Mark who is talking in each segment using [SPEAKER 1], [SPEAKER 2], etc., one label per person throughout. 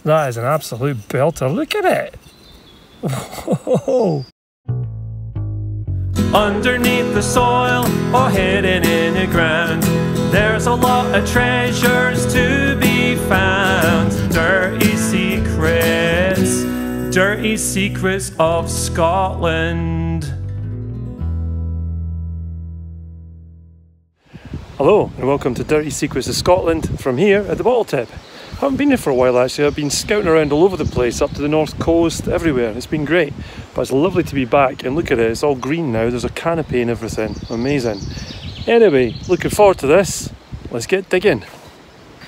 [SPEAKER 1] That is an absolute belter. Look at it. Whoa. Underneath the soil or hidden in the ground, there's a lot of treasures to be found. Dirty secrets of Scotland. Hello and welcome to Dirty Secrets of Scotland from here at the Bottle Tip. I haven't been here for a while actually. I've been scouting around all over the place, up to the north coast, everywhere. It's been great, but it's lovely to be back. And look at it, it's all green now. There's a canopy and everything. Amazing. Anyway, looking forward to this. Let's get digging.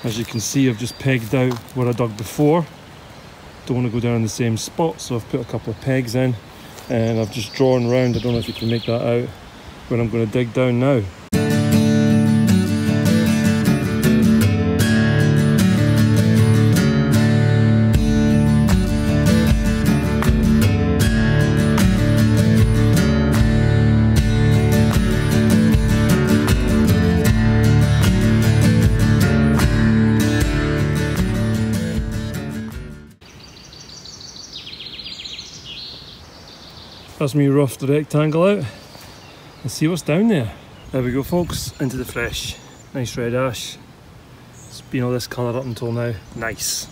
[SPEAKER 1] As you can see, I've just pegged out where I dug before. Don't want to go down in the same spot, so I've put a couple of pegs in and I've just drawn around. I don't know if you can make that out when I'm going to dig down now. That's me roughed the rectangle out. Let's see what's down there. There we go folks, into the fresh. Nice red ash. It's been all this colour up until now. Nice.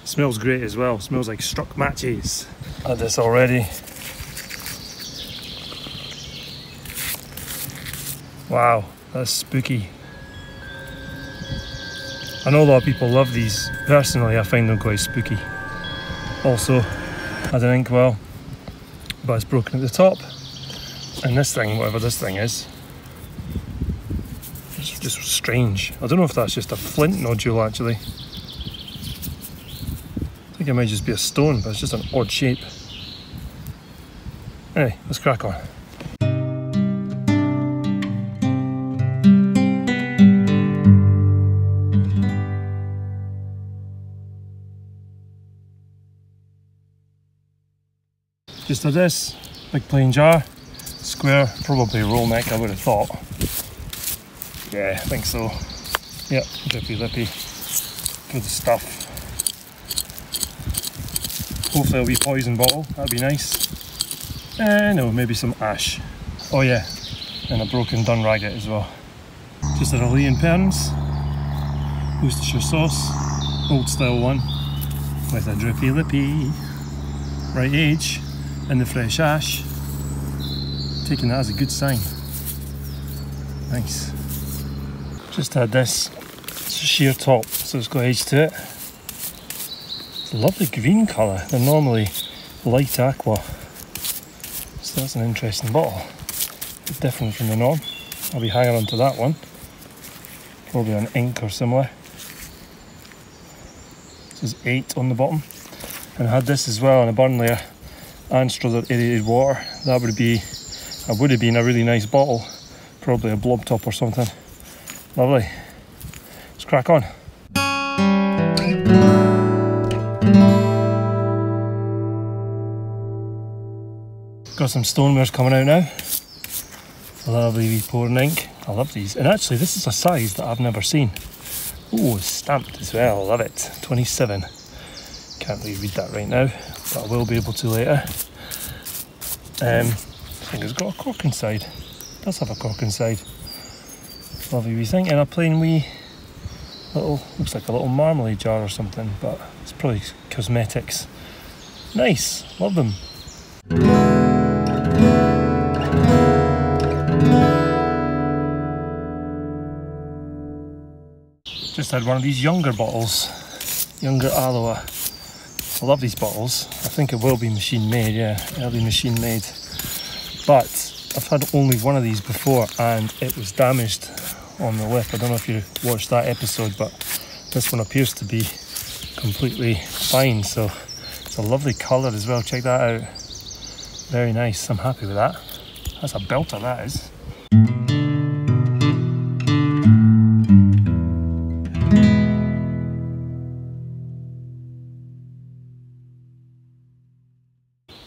[SPEAKER 1] Smells great as well. Smells like struck matches. Had this already. Wow, that's spooky. I know a lot of people love these. Personally, I find them quite spooky. Also, had an inkwell, but it's broken at the top, and this thing, whatever this thing is, it's just strange. I don't know if that's just a flint nodule actually. I think it might just be a stone, but it's just an odd shape. Anyway, let's crack on. Just had this big plain jar, square, probably roll neck I would have thought. Yeah, I think so. Yep, drippy lippy, good stuff. Hopefully it'll be poison bottle, that'd be nice. No, maybe some ash. Oh yeah, and a broken dun ragget as well. Just a Lea and Perrins, Worcestershire sauce, old style one, with a drippy lippy, right age. And the fresh ash, taking that as a good sign. Nice. Just had this, it's a sheer top, so it's got edge to it. It's a lovely green colour. They're normally light aqua, so that's an interesting bottle. It's different from the norm. I'll be higher onto that one, probably an ink or similar. This is 8 on the bottom, and I had this as well in a burn layer. Anstruther aerated water. That would have been a really nice bottle, probably a blob top or something. Lovely. Let's crack on. Got some stonewares coming out now. Lovely wee pouring ink. I love these, and actually this is a size that I've never seen. Oh, it's stamped as well. Love it. 27. Can't really read that right now, but I will be able to later. I think it's got a cork inside. It does have a cork inside. Lovely wee thing, and a plain wee little, looks like a little marmalade jar or something, but it's probably cosmetics. Nice, love them. Just had one of these younger bottles, younger Aloha. I love these bottles. I think it will be machine made, yeah, early machine made. But I've had only one of these before and it was damaged on the lip. I don't know if you watched that episode, but this one appears to be completely fine. So it's a lovely colour as well. Check that out. Very nice. I'm happy with that. That's a belter, that is.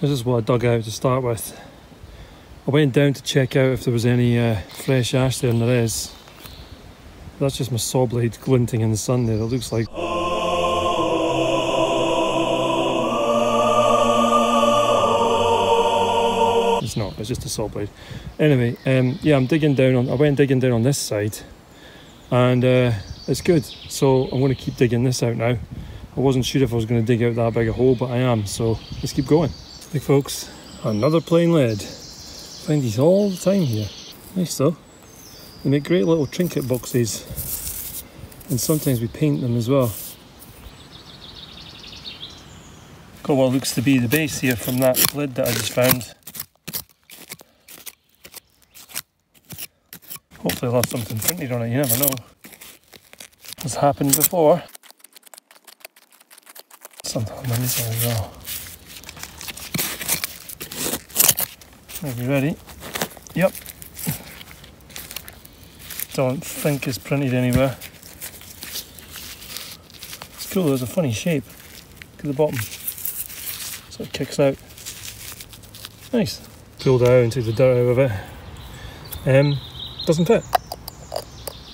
[SPEAKER 1] This is what I dug out to start with. I went down to check out if there was any fresh ash there, and there is. That's just my saw blade glinting in the sun there. It looks like it's not, it's just a saw blade. Anyway, yeah, I'm digging down on, I went digging down on this side, and it's good. So I'm going to keep digging this out now. I wasn't sure if I was going to dig out that big a hole, but I am, so let's keep going. Big folks, another plain lead. Find these all the time here. Nice though. They make great little trinket boxes, and sometimes we paint them as well. Got what looks to be the base here from that lid that I just found. Hopefully I'll have something printed on it, you never know. It's happened before. Something on this one as well. Are you ready? Yep. Don't think it's printed anywhere. It's cool, there's a funny shape. Look at the bottom. So it kicks out. Nice. Pulled it out and took the dirt out of it. Doesn't fit.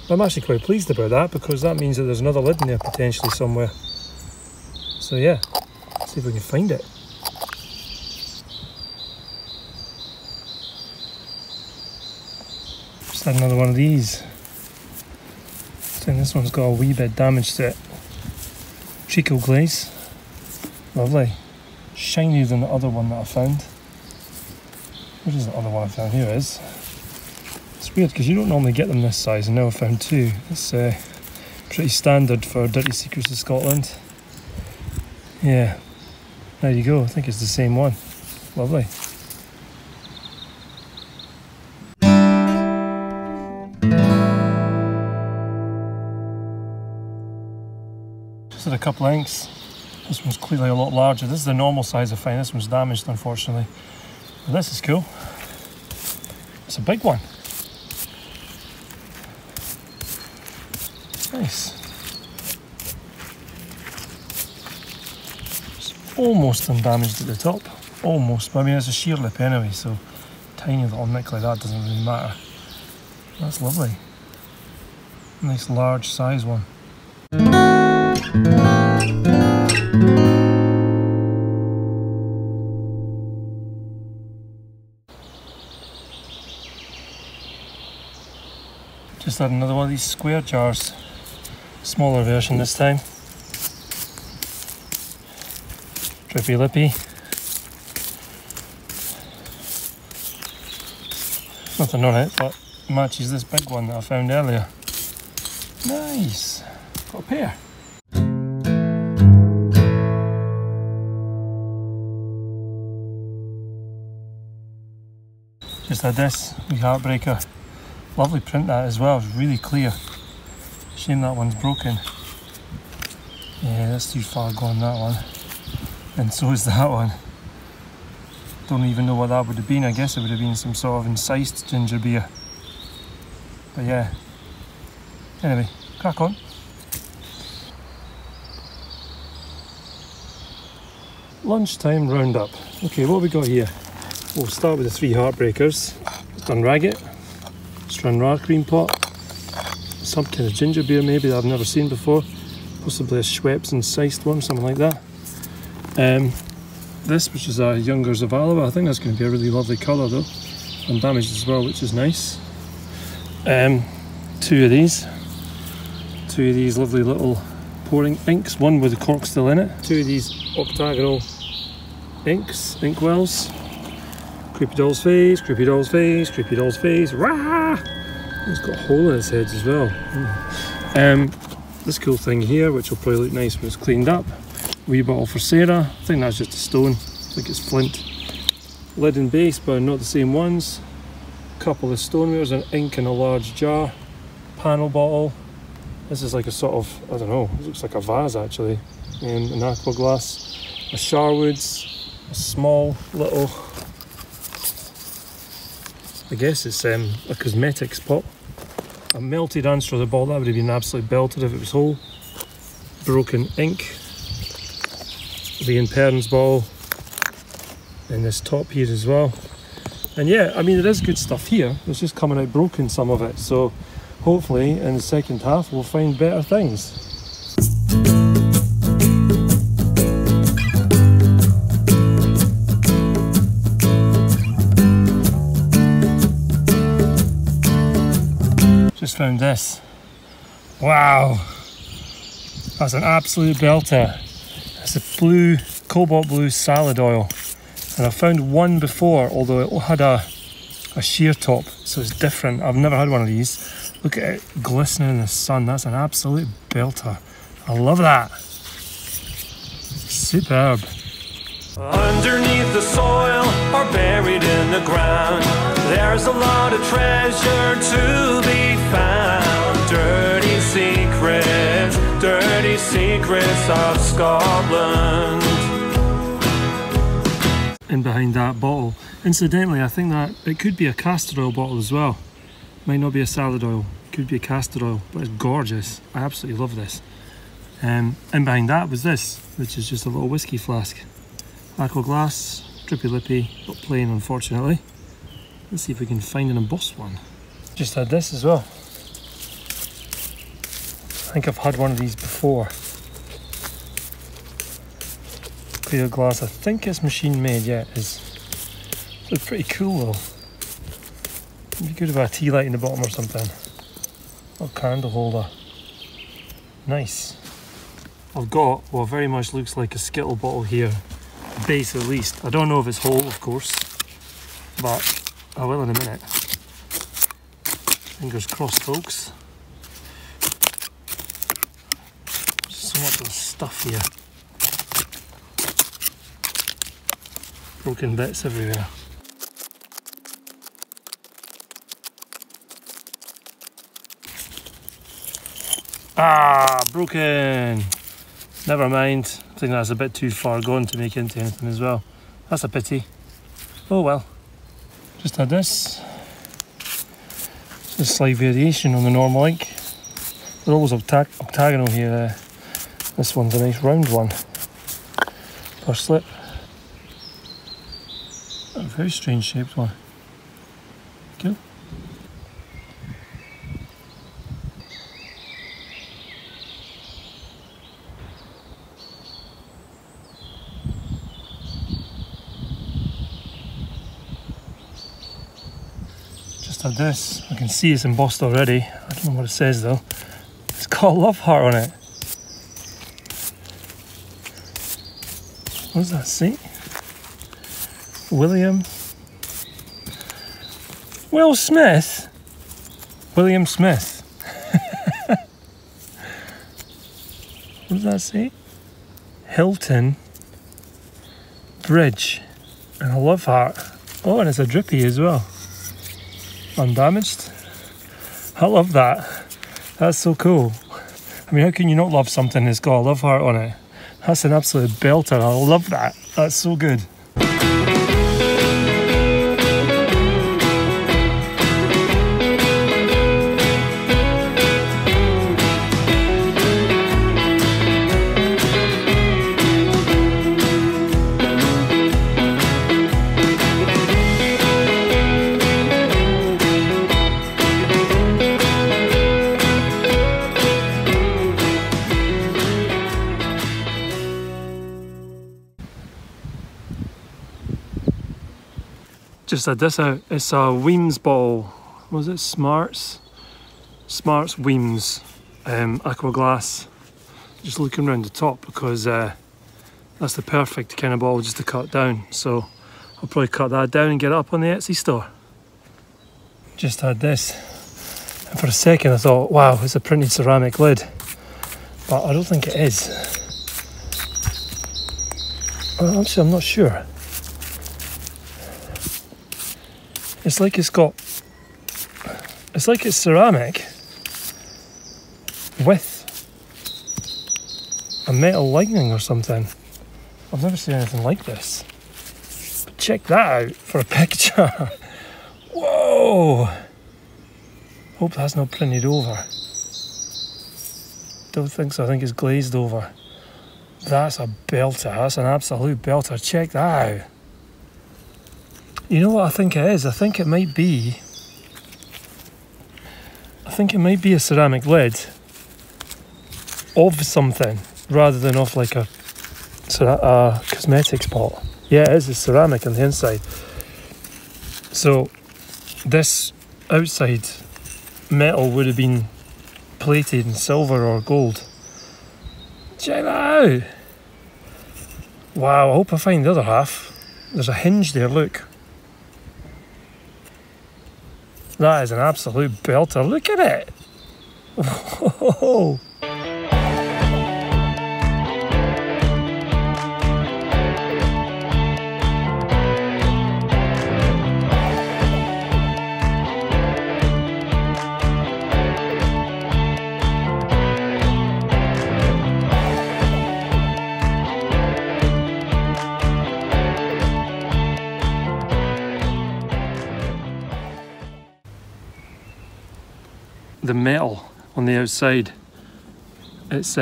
[SPEAKER 1] I'm actually quite pleased about that, because that means that there's another lid in there potentially somewhere. So yeah, let's see if we can find it. Just had another one of these. I think this one's got a wee bit damage to it. Treacle glaze. Lovely. Shinier than the other one that I found. Where is the other one I found? Here it is. It's weird because you don't normally get them this size, and now I found two. It's pretty standard for Dirty Secrets of Scotland. Yeah, there you go. I think it's the same one. Lovely. Just had a couple of inks. This one's clearly a lot larger. This is the normal size I find. This one's damaged, unfortunately. But this is cool. It's a big one. Nice. It's almost undamaged at the top. Almost. But I mean, it's a sheer lip anyway, so tiny little nick like that doesn't really matter. That's lovely. Nice large size one. Just had another one of these square jars. Smaller version this time. Drippy lippy. Nothing on it, but matches this big one that I found earlier. Nice. Got a pair. Just had this wee heartbreaker. Lovely print that as well, it's really clear. Shame that one's broken. Yeah, that's too far gone, that one. And so is that one. Don't even know what that would have been. I guess it would have been some sort of incised ginger beer. But yeah. Anyway, crack on. Lunchtime roundup. Okay, what have we got here? We'll start with the three heartbreakers. Dunragit, Stranraer cream pot, some kind of ginger beer maybe that I've never seen before, possibly a Schweppes incised one, something like that. This, which is a Younger Zavala, I think that's going to be a really lovely colour though, undamaged as well, which is nice. Two of these lovely little pouring inks, one with the cork still in it. Two of these octagonal inks, inkwells. Creepy Doll's face, Creepy Doll's face, Creepy Doll's face, rah! He's got a hole in his head as well. This cool thing here, which will probably look nice when it's cleaned up. Wee bottle for Sarah, I think that's just a stone, I think it's flint. Lid and base, but not the same ones. Couple of stonewares, an ink in a large jar. Panel bottle. This is like a sort of, I don't know, it looks like a vase actually. An aqua glass. A Sharwood's, a small little, I guess it's a cosmetics pot. A melted answer of the bottle, that would have been absolutely belted if it was whole. Broken ink. The Ian Perrins bottle. And this top here as well. And yeah, I mean, there is good stuff here. It's just coming out broken, some of it. So hopefully in the second half we'll find better things. found this. Wow, that's an absolute belter. It's a blue, cobalt blue salad oil. And I found one before, although it had a sheer top, so it's different. I've never had one of these. Look at it glistening in the sun. That's an absolute belter. I love that. Superb.
[SPEAKER 2] Underneath the soil or buried in the ground, there's a lot of treasure to be found. Dirty secrets of Scotland.
[SPEAKER 1] And behind that bottle, incidentally, I think that it could be a castor oil bottle as well. Might not be a salad oil, could be a castor oil, but it's gorgeous. I absolutely love this. And behind that was this, which is just a little whiskey flask. Aqua glass, drippy lippy, but plain unfortunately. Let's see if we can find an embossed one. Just had this as well. I think I've had one of these before. Clear glass, I think it's machine made, yeah it is. It's pretty cool though. It'd be good to have a tea light in the bottom or something. Or candle holder. Nice. I've got what very much looks like a Skittle bottle here. Base at least. I don't know if it's whole, of course, but I will in a minute. Fingers crossed, folks. So much of stuff here. Broken bits everywhere. Ah, broken. Never mind. I think that's a bit too far gone to make into anything as well. That's a pity. Oh well. Just had this. It's a slight variation on the normal ink. They're always octagonal here. This one's a nice round one per slip. A very strange shaped one. Cool. Just had this. I can see it's embossed already. I don't know what it says though. It's got a love heart on it. What does that say? William Smith. William Smith. What does that say? Hilton Bridge and a love heart. Oh, and it's a drippy as well. Undamaged. I love that. That's so cool. I mean, how can you not love something that's got a love heart on it? That's an absolute belter. I love that. That's so good. Just had this out. It's a Weems bottle. What was it? Smarts Weems aqua glass. Just looking around the top because that's the perfect kind of bottle just to cut down. So I'll probably cut that down and get it up on the Etsy store. Just had this. And for a second I thought, wow, it's a printed ceramic lid. But I don't think it is. Well, actually, I'm not sure. It's like it's ceramic with a metal lining or something. I've never seen anything like this. But check that out for a picture. Whoa! Hope that's not printed over. Don't think so, I think it's glazed over. That's a belter, that's an absolute belter. Check that out. You know what I think it is? I think it might be a ceramic lid of something rather than off like a cosmetics pot. Yeah, it is a ceramic on the inside. So this outside metal would have been plated in silver or gold. Check that out! Wow, I hope I find the other half. There's a hinge there, look. That is an absolute belter, look at it! Whoa. The metal on the outside, there's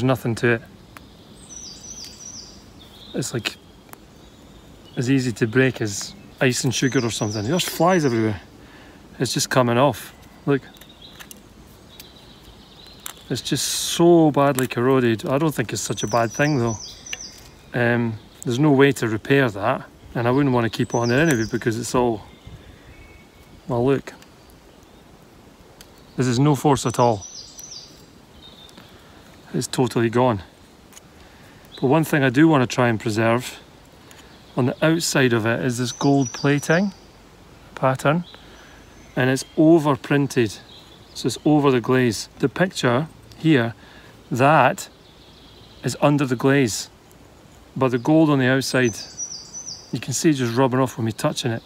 [SPEAKER 1] nothing to it. It's like as easy to break as ice and sugar or something. There's flies everywhere. It's just coming off. Look. It's just so badly corroded. I don't think it's such a bad thing though. There's no way to repair that, and I wouldn't want to keep on there anyway because it's all, well, look. This is no force at all. It's totally gone. But one thing I do want to try and preserve on the outside of it is this gold plating pattern, and it's over printed, so it's over the glaze. The picture here, that is under the glaze, but the gold on the outside, you can see just rubbing off when we're touching it.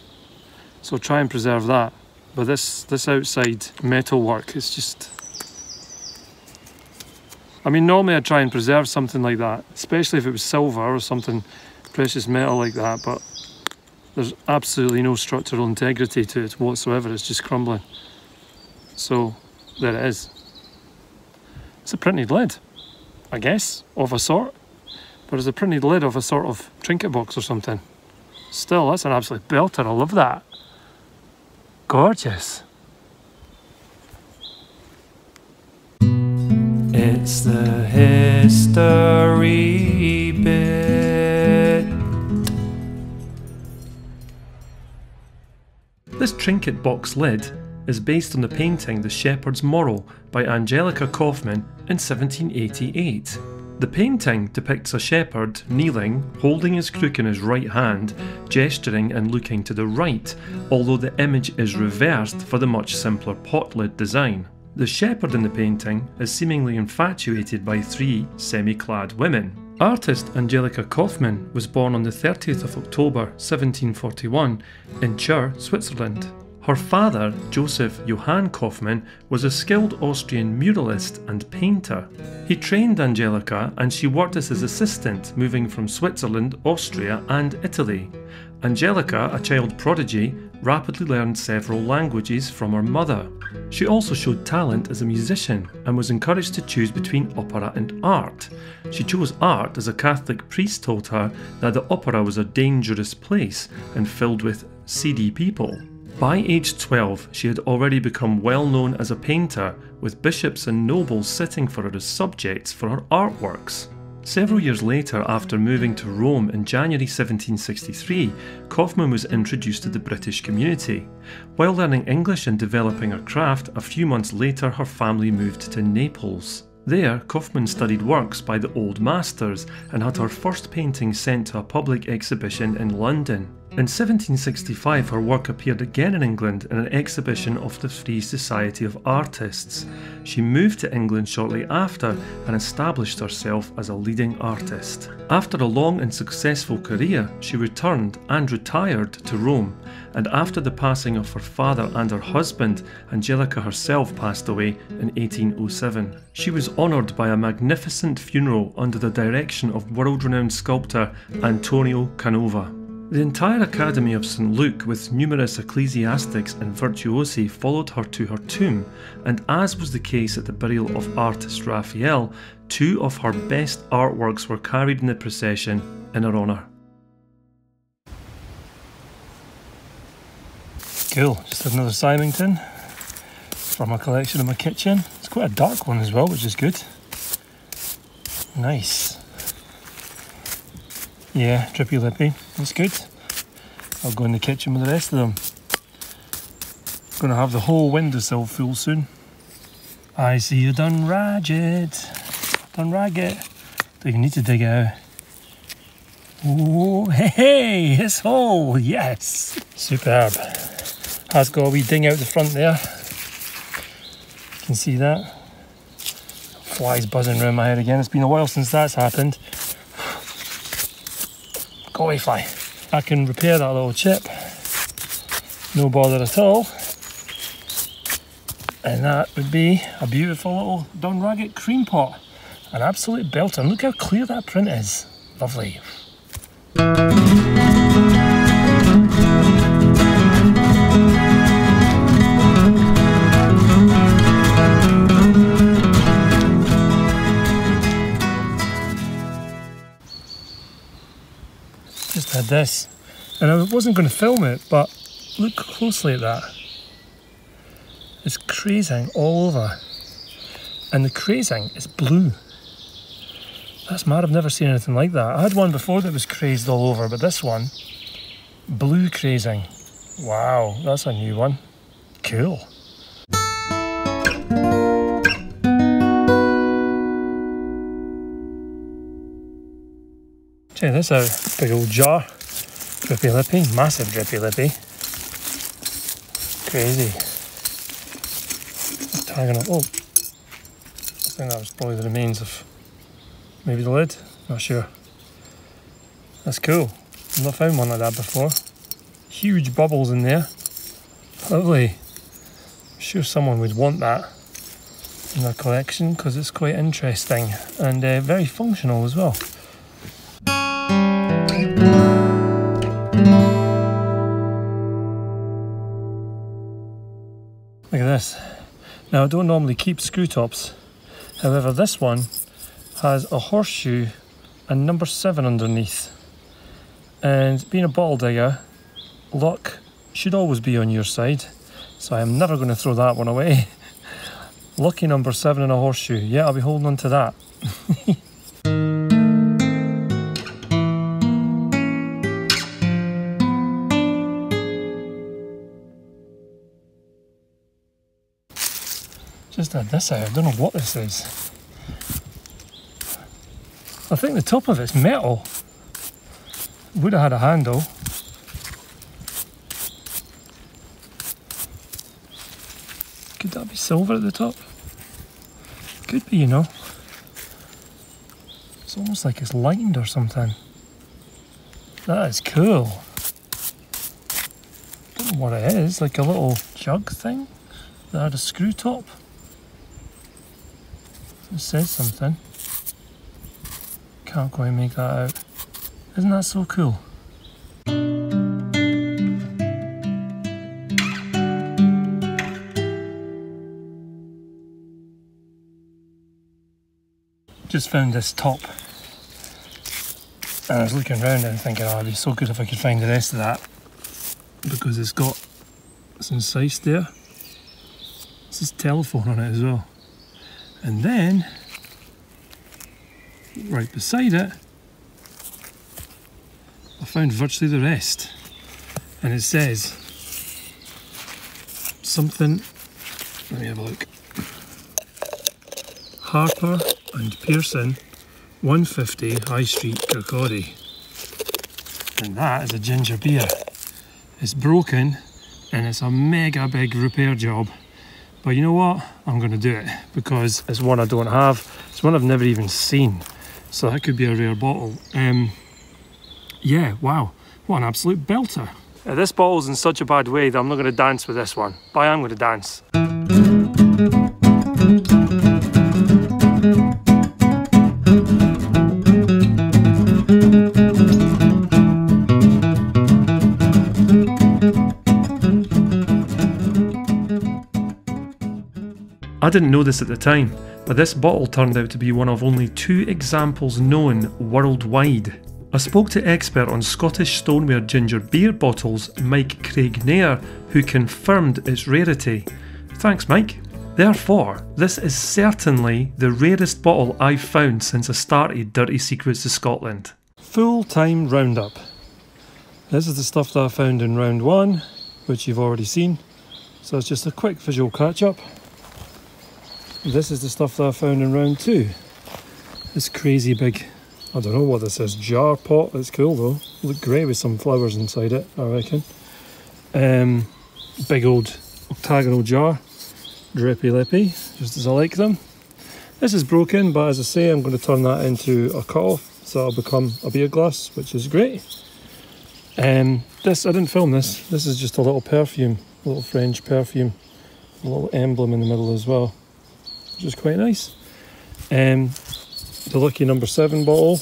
[SPEAKER 1] So try and preserve that. But this outside metal work is just... I mean, normally I'd try and preserve something like that, especially if it was silver or something precious metal like that, but there's absolutely no structural integrity to it whatsoever. It's just crumbling. So there it is. It's a printed lid, I guess, of a sort, but it's a printed lid of a sort of trinket box or something. Still, that's an absolute belter. I love that. Gorgeous. It's the history bit. This trinket box lid is based on the painting The Shepherd's Moral by Angelica Kauffman in 1788. The painting depicts a shepherd kneeling, holding his crook in his right hand, gesturing and looking to the right, although the image is reversed for the much simpler pot lid design. The shepherd in the painting is seemingly infatuated by three semi-clad women. Artist Angelica Kauffman was born on the 30th of October 1741 in Chur, Switzerland. Her father, Joseph Johann Kauffman, was a skilled Austrian muralist and painter. He trained Angelica and she worked as his assistant, moving from Switzerland, Austria and Italy. Angelica, a child prodigy, rapidly learned several languages from her mother. She also showed talent as a musician and was encouraged to choose between opera and art. She chose art as a Catholic priest told her that the opera was a dangerous place and filled with seedy people. By age 12, she had already become well known as a painter, with bishops and nobles sitting for her as subjects for her artworks. Several years later, after moving to Rome in January 1763, Kauffman was introduced to the British community. While learning English and developing her craft, a few months later her family moved to Naples. There, Kauffman studied works by the old masters and had her first painting sent to a public exhibition in London. In 1765 her work appeared again in England in an exhibition of the Free Society of Artists. She moved to England shortly after and established herself as a leading artist. After a long and successful career, she returned and retired to Rome, and after the passing of her father and her husband, Angelica herself passed away in 1807. She was honoured by a magnificent funeral under the direction of world-renowned sculptor Antonio Canova. The entire Academy of St. Luke, with numerous ecclesiastics and virtuosi, followed her to her tomb, and as was the case at the burial of artist Raphael, two of her best artworks were carried in the procession in her honour. Cool, just another Symington from my collection in my kitchen. It's quite a dark one as well, which is good. Nice. Yeah, drippy lippy, that's good. I'll go in the kitchen with the rest of them. Gonna have the whole windowsill full soon. I see you done ragged. Done ragged. Do you need to dig out? Oh, hey, his hole, yes. Superb. Has got a wee ding out the front there. You can see that. Flies buzzing around my head again. It's been a while since that's happened. Go away, fly. I can repair that little chip. No bother at all. And that would be a beautiful little Dun Raggett cream pot. An absolute belter. And look how clear that print is. Lovely. Just had this. And I wasn't going to film it, but look closely at that. It's crazing all over. And the crazing is blue. That's mad, I've never seen anything like that. I had one before that was crazed all over, but this one, blue crazing. Wow, that's a new one. Cool. Check this out, big old jar. Drippy lippy, massive drippy lippy. Crazy. Tagging up. Oh, I think that was probably the remains of maybe the lid. Not sure. That's cool. I've not found one like that before. Huge bubbles in there. Lovely. I'm sure someone would want that in their collection because it's quite interesting and very functional as well. Look at this. Now I don't normally keep screw tops, however this one has a horseshoe and number 7 underneath. And being a bottle digger, luck should always be on your side, so I am never going to throw that one away. Lucky number 7 and a horseshoe, yeah, I'll be holding on to that. Just had this out, I don't know what this is. I think the top of it's metal. Would have had a handle. Could that be silver at the top? Could be, you know. It's almost like it's lined or something. That is cool. Don't know what it is, like a little jug thing that had a screw top. It says something. Can't quite make that out. Isn't that so cool? Just found this top. And I was looking around and thinking, oh, it'd be so good if I could find the rest of that. Because it's got some size there. This is telephone on it as well. And then, right beside it, I found virtually the rest. And it says something, let me have a look. Harper and Pearson, 150 High Street, Kirkcaldy. And that is a ginger beer. It's broken and it's a mega big repair job. But you know what? I'm going to do it because it's one I don't have. It's one I've never even seen. So that could be a rare bottle. Yeah, wow. What an absolute belter. This bottle's in such a bad way that I'm not going to dance with this one. But I am going to dance. I didn't know this at the time, but this bottle turned out to be one of only 2 examples known worldwide. I spoke to expert on Scottish stoneware ginger beer bottles, Mike Craig Nair, who confirmed its rarity. Thanks, Mike. Therefore, this is certainly the rarest bottle I've found since I started Dirty Secrets of Scotland. Full-time roundup. This is the stuff that I found in round 1, which you've already seen. So it's just a quick visual catch up. This is the stuff that I found in round 2. This crazy big, I don't know what this is, jar pot. It's cool though. Look great with some flowers inside it, I reckon. Big old octagonal jar, drippy lippy, just as I like them. This is broken, but as I say, I'm going to turn that into a cut-off, so it'll become a beer glass, which is great. This, I didn't film this. This is just a little perfume, a little French perfume, a little emblem in the middle as well, which is quite nice. The lucky number 7 bottle,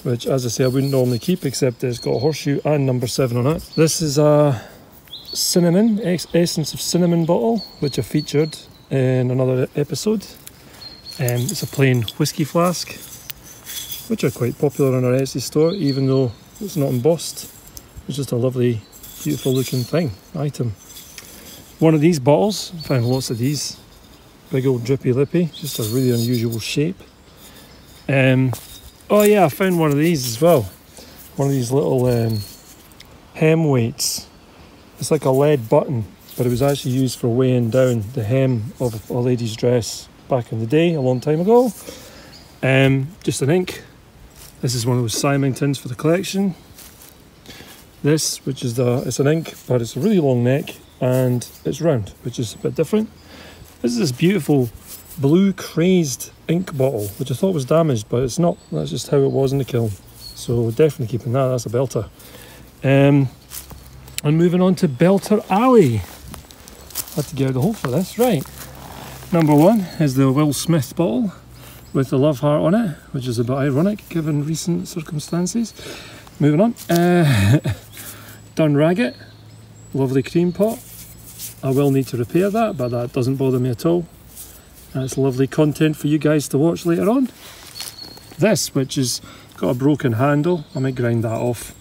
[SPEAKER 1] which, as I say, I wouldn't normally keep, except it's got a horseshoe and number 7 on it. This is a cinnamon, essence of cinnamon bottle, which I featured in another episode. It's a plain whiskey flask, which are quite popular in our Etsy store, even though it's not embossed. It's just a lovely, beautiful looking item. One of these bottles, I found lots of these, big old drippy lippy, just a really unusual shape. Oh yeah, I found one of these as well. One of these little hem weights. It's like a lead button, but it was actually used for weighing down the hem of a lady's dress back in the day, a long time ago. Just an ink. This is one of those Symingtons for the collection. This, which is it's an ink, but it's a really long neck and it's round, which is a bit different. This is this beautiful blue crazed ink bottle, which I thought was damaged, but it's not. That's just how it was in the kiln. So definitely keeping that. That's a belter. And moving on to Belter Alley. Had to get out of the hole for this, right? Number 1 is the Will Smith bottle with the love heart on it, which is a bit ironic given recent circumstances. Moving on. Dun Raggett, lovely cream pot. I will need to repair that, but that doesn't bother me at all. That's lovely content for you guys to watch later on. This, which has got a broken handle, I might grind that off.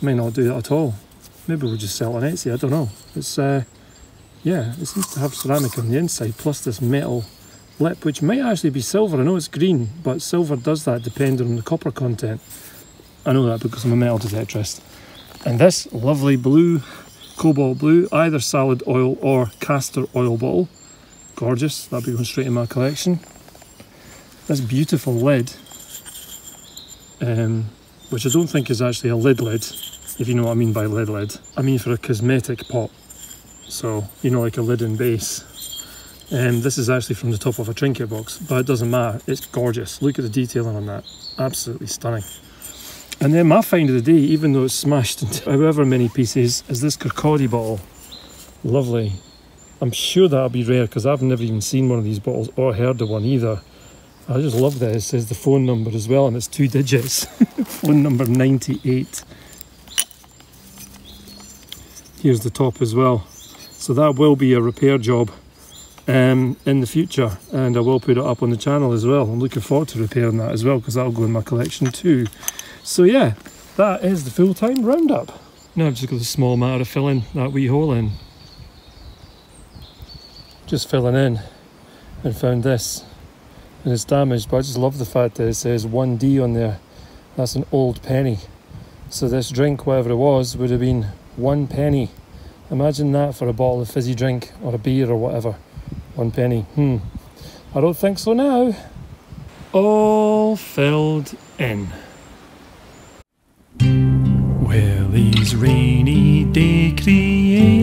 [SPEAKER 1] May not do that at all. Maybe we'll just sell it on Etsy, I don't know. It's yeah, it seems to have ceramic on the inside, plus this metal lip, which might actually be silver. I know it's green, but silver does that depending on the copper content. I know that because I'm a metal detectorist. And this lovely blue, cobalt blue, either salad oil or castor oil bottle. Gorgeous, that'll be going straight in my collection. This beautiful lid, which I don't think is actually a lid, if you know what I mean by lid. I mean for a cosmetic pot. So, you know, like a lid and base. This is actually from the top of a trinket box, but it doesn't matter, it's gorgeous. Look at the detailing on that, absolutely stunning. And then my find of the day, even though it's smashed into however many pieces, is this Kirkcaldy bottle. Lovely. I'm sure that'll be rare because I've never even seen one of these bottles or heard of one either. I just love that it says the phone number as well, and it's 2 digits. Phone number 98. Here's the top as well. So that will be a repair job in the future, and I will put it up on the channel as well. I'm looking forward to repairing that as well because that'll go in my collection too. So yeah, that is the full-time roundup. Now I've just got a small matter of filling that wee hole in. Just filling in and found this, and it's damaged, but I just love the fact that it says 1D on there. That's an old penny. So this drink, whatever it was, would have been 1 penny. Imagine that for a bottle of fizzy drink or a beer or whatever. 1 penny. I don't think so now. All filled in. Willie's rainy day creations.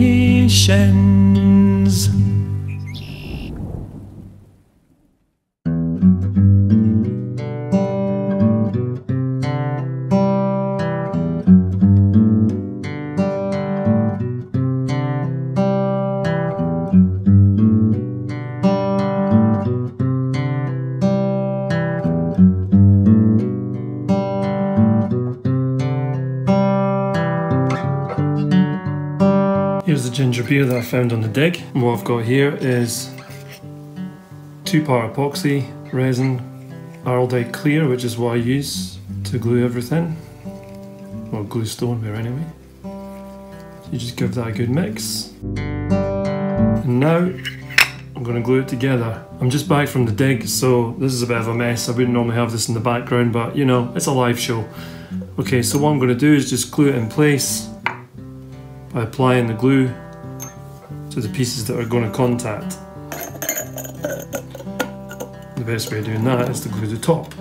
[SPEAKER 1] Here's the ginger beer that I found on the dig. And what I've got here is 2-part epoxy resin, Araldite Clear, which is what I use to glue everything. Well, glue stoneware anyway. So you just give that a good mix. And now I'm going to glue it together. I'm just back from the dig, so this is a bit of a mess. I wouldn't normally have this in the background, but you know, it's a live show. Okay, so what I'm going to do is just glue it in place by applying the glue to the pieces that are going to contact. The best way of doing that is to glue the top,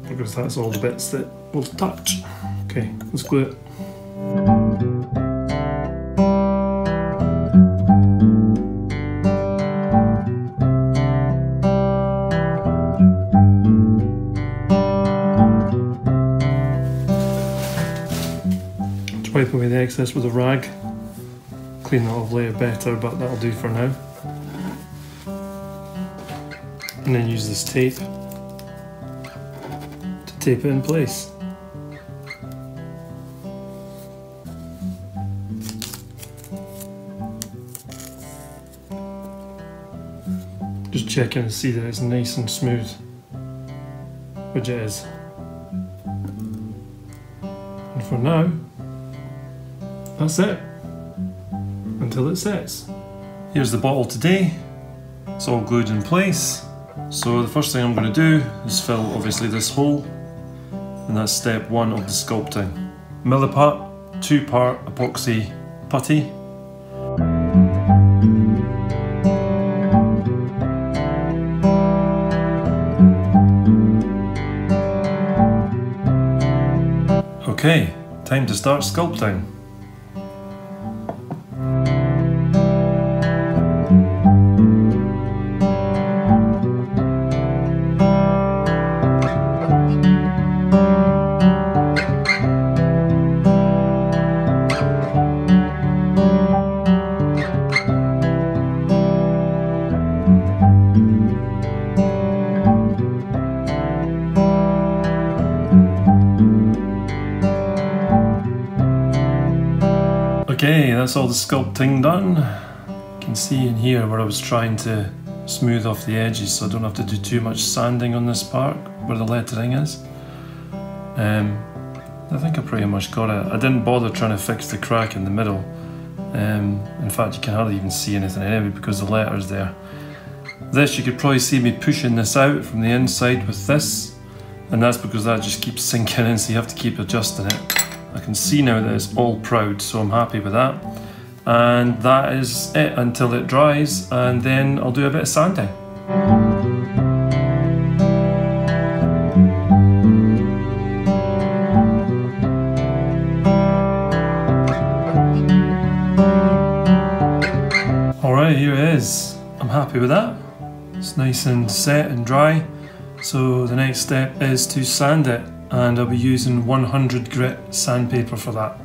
[SPEAKER 1] because that's all the bits that will touch. Okay, let's glue it. Wipe away the excess with a rag, clean that off later better, but that'll do for now. And then use this tape to tape it in place. Just checking to see that it's nice and smooth, which it is. And for now, that's it, until it sets. Here's the bottle today. It's all glued in place. So the first thing I'm going to do is fill obviously this hole, and that's step 1 of the sculpting. Milliput 2-part epoxy putty. Okay, time to start sculpting. Okay, that's all the sculpting done. You can see in here where I was trying to smooth off the edges so I don't have to do too much sanding on this part where the lettering is. I think I pretty much got it. I didn't bother trying to fix the crack in the middle. In fact, you can hardly even see anything anyway because the letter's there. This, you could probably see me pushing this out from the inside with this, and that's because that just keeps sinking in, so you have to keep adjusting it. I can see now that it's all proud, so I'm happy with that. And that is it until it dries, and then I'll do a bit of sanding. Alright, here it is. I'm happy with that. It's nice and set and dry. So the next step is to sand it, and I'll be using 100 grit sandpaper for that.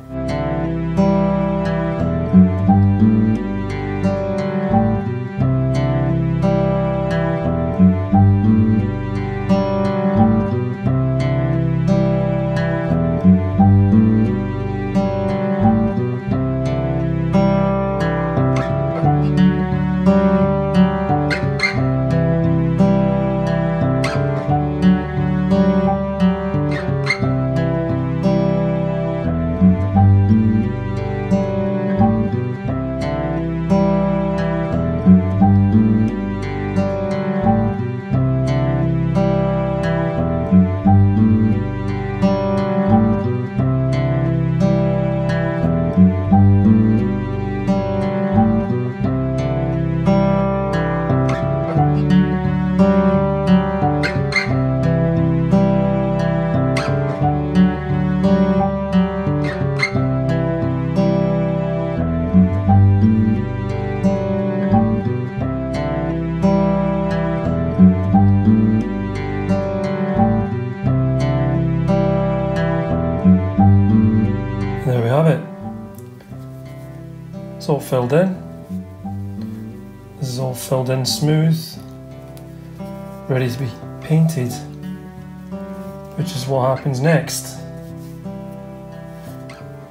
[SPEAKER 1] There we have it. It's all filled in. This is all filled in smooth, ready to be painted, which is what happens next.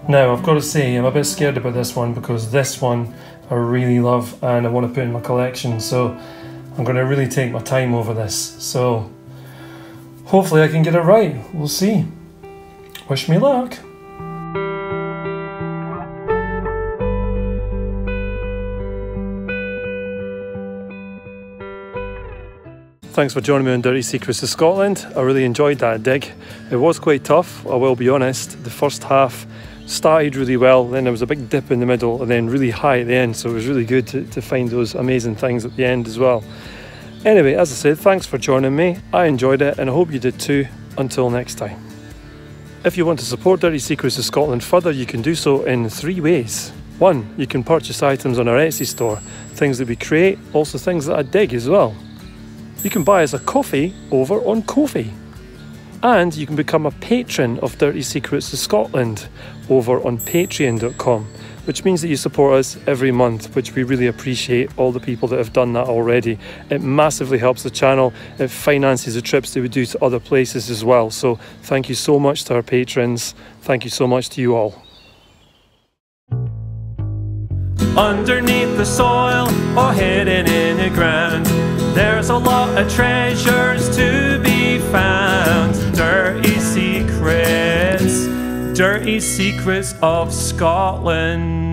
[SPEAKER 1] Now, I've got to say, I'm a bit scared about this one because this one I really love and I want to put in my collection, so I'm going to really take my time over this. So hopefully I can get it right. We'll see. Wish me luck. Thanks for joining me on Dirty Secrets of Scotland. I really enjoyed that dig. It was quite tough, I will be honest. The first half started really well, then there was a big dip in the middle, and then really high at the end, so it was really good to find those amazing things at the end as well. Anyway, as I said, thanks for joining me. I enjoyed it, and I hope you did too. Until next time. If you want to support Dirty Secrets of Scotland further, you can do so in 3 ways. 1, you can purchase items on our Etsy store, things that we create, also things that I dig as well. You can buy us a coffee over on Ko-fi. And you can become a patron of Dirty Secrets of Scotland over on patreon.com, which means that you support us every month, which we really appreciate, all the people that have done that already. It massively helps the channel. It finances the trips that we do to other places as well. So thank you so much to our patrons. Thank you so much to you all.
[SPEAKER 2] Underneath the soil or hidden in the ground, there's a lot of treasures to be found. Dirty secrets of Scotland.